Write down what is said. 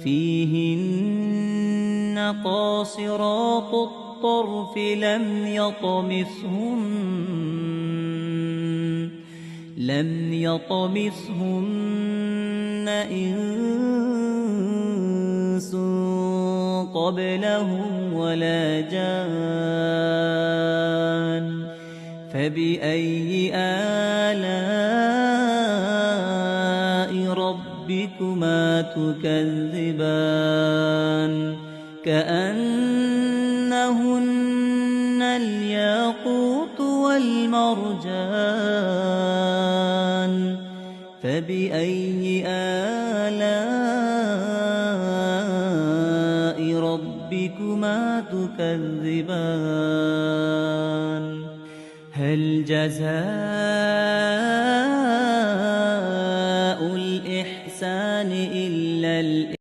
فيهن قاصرات الطرف لم يطمثهن إنس قبلهم ولا جان فبأي آلاء ربكما تكذبان كأنهن الياقوت والمرجان فبأي آلاء ربكما تكذبان هل جزاء الإحسان إلا